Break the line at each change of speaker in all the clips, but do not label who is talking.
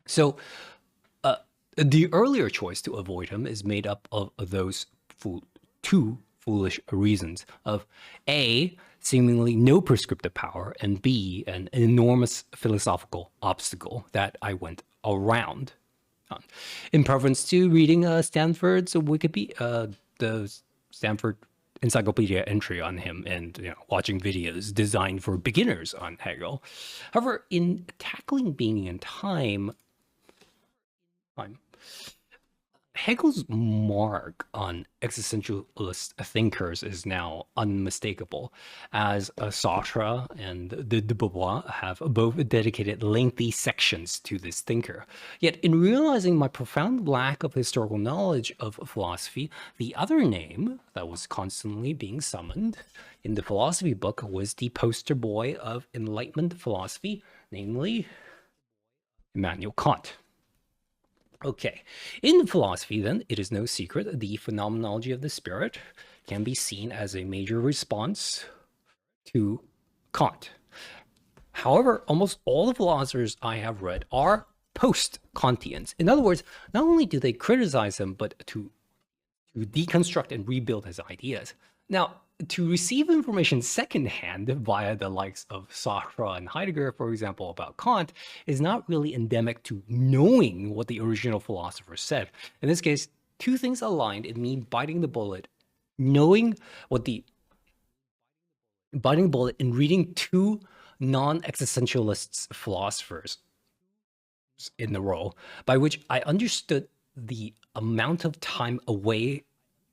So the earlier choice to avoid him is made up of those two foolish reasons of A, seemingly no prescriptive power, and B, an enormous philosophical obstacle that I went around. In preference to reading Stanford's Wikipedia, the Stanford encyclopedia entry on him, and watching videos designed for beginners on Hegel. However, in tackling being in time, Hegel's mark on existentialist thinkers is now unmistakable, as Sartre and de Beauvoir have both dedicated lengthy sections to this thinker. Yet, in realizing my profound lack of historical knowledge of philosophy, the other name that was constantly being summoned in the philosophy book was the poster boy of Enlightenment philosophy, namely Immanuel Kant. Okay, in philosophy, then, it is no secret the phenomenology of the spirit can be seen as a major response to Kant. However, almost all the philosophers I have read are post-Kantians. In other words, not only do they criticize him, but to deconstruct and rebuild his ideas. Now, to receive information secondhand via the likes of Sartre and Heidegger, for example, about Kant, is not really endemic to knowing what the original philosopher said. In this case, two things aligned in me biting the bullet, knowing what biting the bullet and reading two non-existentialists philosophers in the role, by which I understood the amount of time away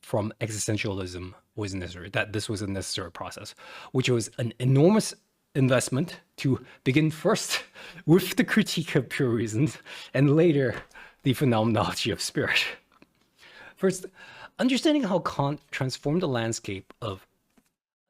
from existentialism was necessary, that this was a necessary process, which was an enormous investment to begin first with the critique of pure reason and later the phenomenology of spirit. First, understanding how Kant transformed the landscape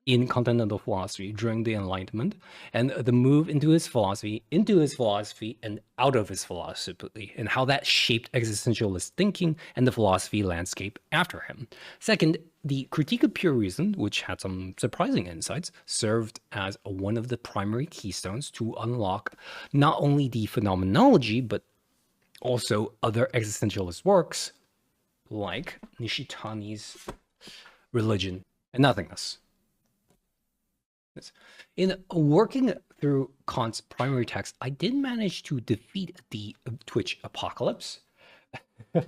in continental philosophy during the Enlightenment, and the move into his philosophy, and out of his philosophy, and how that shaped existentialist thinking and the philosophy landscape after him. Second, the critique of pure reason, which had some surprising insights, served as one of the primary keystones to unlock not only the phenomenology, but also other existentialist works like Nishitani's Religion and Nothingness. In working through Kant's primary text, I did manage to defeat the Twitch apocalypse. I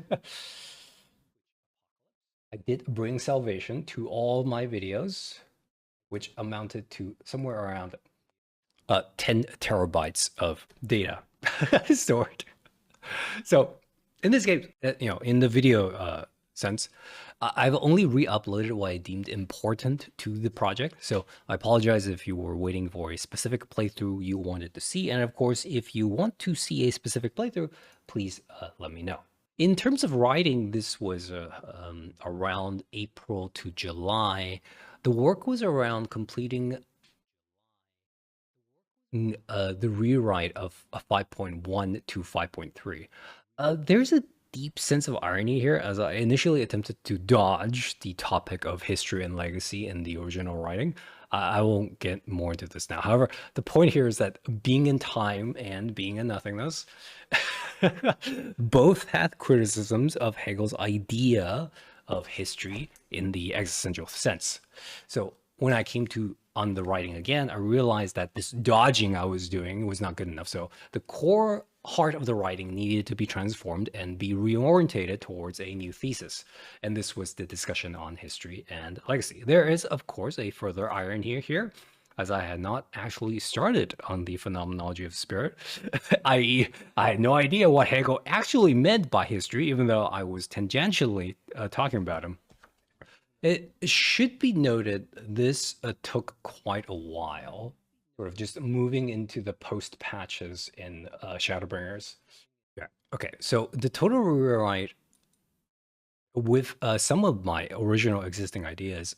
did bring salvation to all my videos, which amounted to somewhere around 10 terabytes of data stored. So in this case, in the video sense, I've only re-uploaded what I deemed important to the project. So I apologize if you were waiting for a specific playthrough you wanted to see. And of course, if you want to see a specific playthrough, please let me know. In terms of writing, this was around April to July. The work was around completing the rewrite of 5.1 to 5.3. There's a deep sense of irony here, as I initially attempted to dodge the topic of history and legacy in the original writing. I won't get more into this now. However, the point here is that being in time and being in nothingness both had criticisms of Hegel's idea of history in the existential sense. So when I came on the writing again, I realized that this dodging I was doing was not good enough. So the core heart of the writing needed to be transformed and be reorientated towards a new thesis. And this was the discussion on history and legacy. There is, of course, a further irony here, as I had not actually started on the phenomenology of spirit, i.e. I had no idea what Hegel actually meant by history, even though I was tangentially talking about him. It should be noted this took quite a while, sort of just moving into the post patches in Shadowbringers. Yeah. Okay, so the total rewrite with some of my original existing ideas,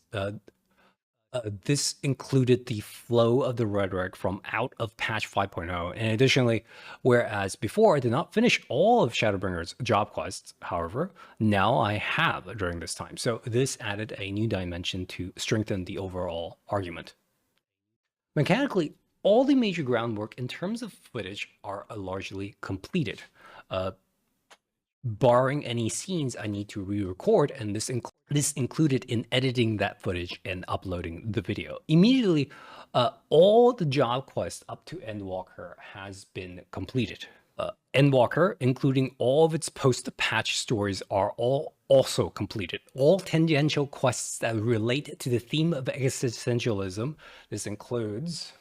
this included the flow of the rhetoric from out of patch 5.0. And additionally, whereas before I did not finish all of Shadowbringer's job quests, however, now I have during this time. So this added a new dimension to strengthen the overall argument. Mechanically, all the major groundwork in terms of footage are largely completed. Barring any scenes I need to re-record, and this included in editing that footage and uploading the video. Immediately, all the job quests up to Endwalker has been completed. Endwalker, including all of its post-patch stories, are all also completed. All tangential quests that relate to the theme of existentialism. This includes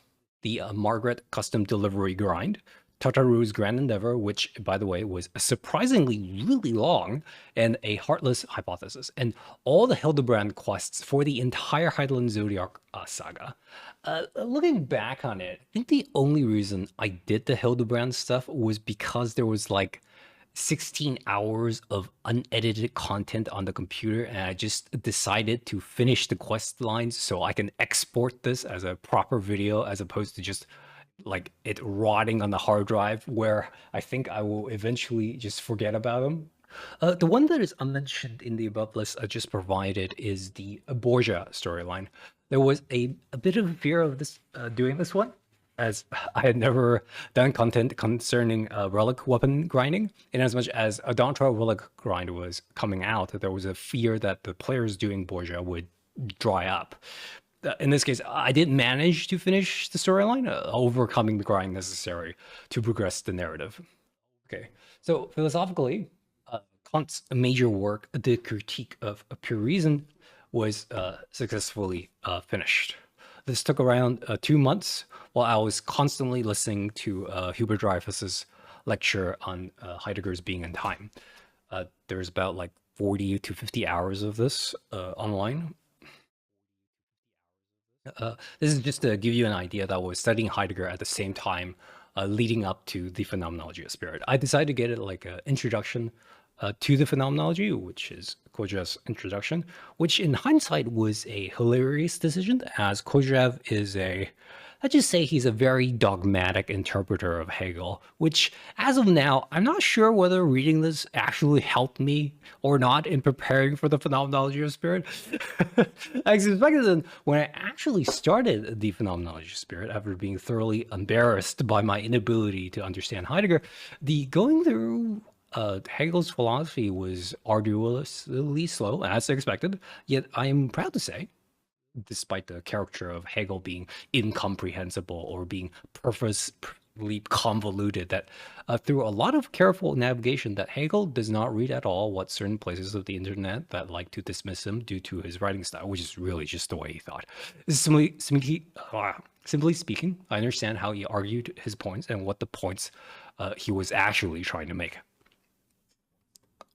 the Margaret custom delivery grind, Tataru's Grand Endeavor, which, by the way, was surprisingly really long, and a Heartless Hypothesis, and all the Hildebrand quests for the entire Highland Zodiac saga. Looking back on it, I think the only reason I did the Hildebrand stuff was because there was like 16 hours of unedited content on the computer, and I just decided to finish the quest lines so I can export this as a proper video as opposed to just like it rotting on the hard drive, where I think I will eventually just forget about them. The one that is unmentioned in the above list I just provided is the Borgia storyline. There was a bit of fear of this doing this one, as I had never done content concerning relic weapon grinding. In as much as a Dantra relic grind was coming out, there was a fear that the players doing Borgia would dry up. In this case, I did manage to finish the storyline, overcoming the grind necessary to progress the narrative. Okay, so philosophically, Kant's major work, The Critique of Pure Reason, was successfully finished. This took around 2 months while I was constantly listening to Hubert Dreyfus's lecture on Heidegger's Being and Time. There's about like 40 to 50 hours of this online. This is just to give you an idea that I was studying Heidegger at the same time leading up to the Phenomenology of Spirit. I decided to get it like an introduction to the Phenomenology, which is Koja's introduction, which in hindsight was a hilarious decision, as Koja is let's just say he's a very dogmatic interpreter of Hegel, which as of now, I'm not sure whether reading this actually helped me or not in preparing for the Phenomenology of Spirit. I suspected that when I actually started the Phenomenology of Spirit, after being thoroughly embarrassed by my inability to understand Heidegger, the going through Hegel's philosophy was arduously slow, as expected, yet I am proud to say, despite the character of Hegel being incomprehensible or being purposely convoluted, that through a lot of careful navigation, that Hegel does not read at all what certain places of the internet that like to dismiss him due to his writing style, which is really just the way he thought. Simply speaking, I understand how he argued his points and what the points he was actually trying to make.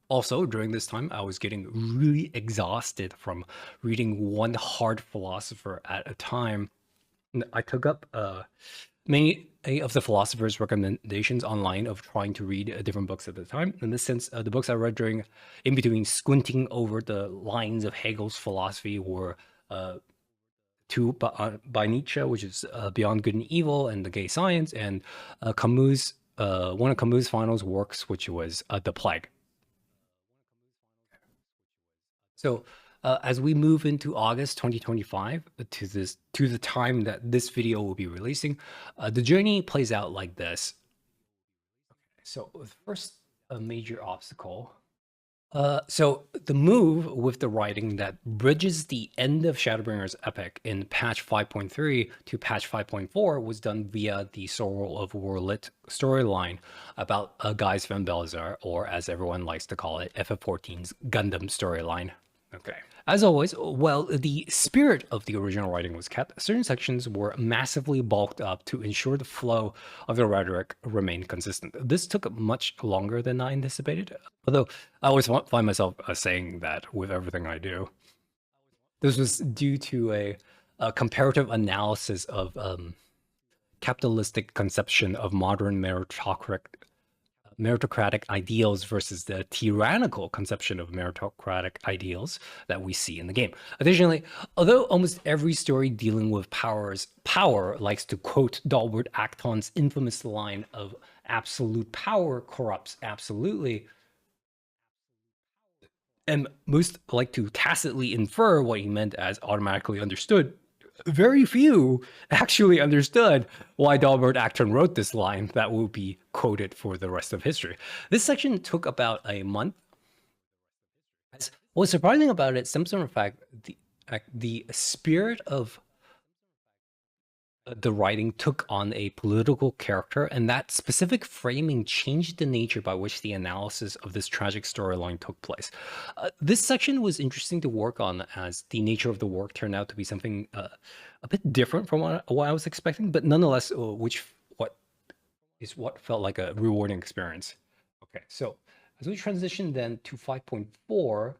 Also, during this time, I was getting really exhausted from reading one hard philosopher at a time. I took up many of the philosophers' recommendations online of trying to read different books at the time. In this sense, the books I read in between squinting over the lines of Hegel's philosophy were two by Nietzsche, which is Beyond Good and Evil and The Gay Science, and Camus, one of Camus' final works, which was The Plague. So as we move into August 2025 to the time that this video will be releasing, the journey plays out like this. So the first major obstacle. So the move with the writing that bridges the end of Shadowbringer's epic in patch 5.3 to patch 5.4 was done via the Sorrow of Warlit storyline about Gaius van Belzar, or as everyone likes to call it, FF14's Gundam storyline. Okay. As always, while the spirit of the original writing was kept, certain sections were massively bulked up to ensure the flow of the rhetoric remained consistent. This took much longer than I anticipated, although I always find myself saying that with everything I do. This was due to a comparative analysis of capitalistic conception of modern meritocratic ideals versus the tyrannical conception of meritocratic ideals that we see in the game. Additionally, although almost every story dealing with power likes to quote Dalbert Acton's infamous line of absolute power corrupts absolutely, and most like to tacitly infer what he meant as automatically understood, very few actually understood why Dalbert Acton wrote this line that will be quoted for the rest of history. This section took about a month. What's surprising about it stems from the fact the spirit of the writing took on a political character, and that specific framing changed the nature by which the analysis of this tragic storyline took place. This section was interesting to work on as the nature of the work turned out to be something a bit different from what I was expecting, but nonetheless, what felt like a rewarding experience. Okay, so as we transition then to 5.4,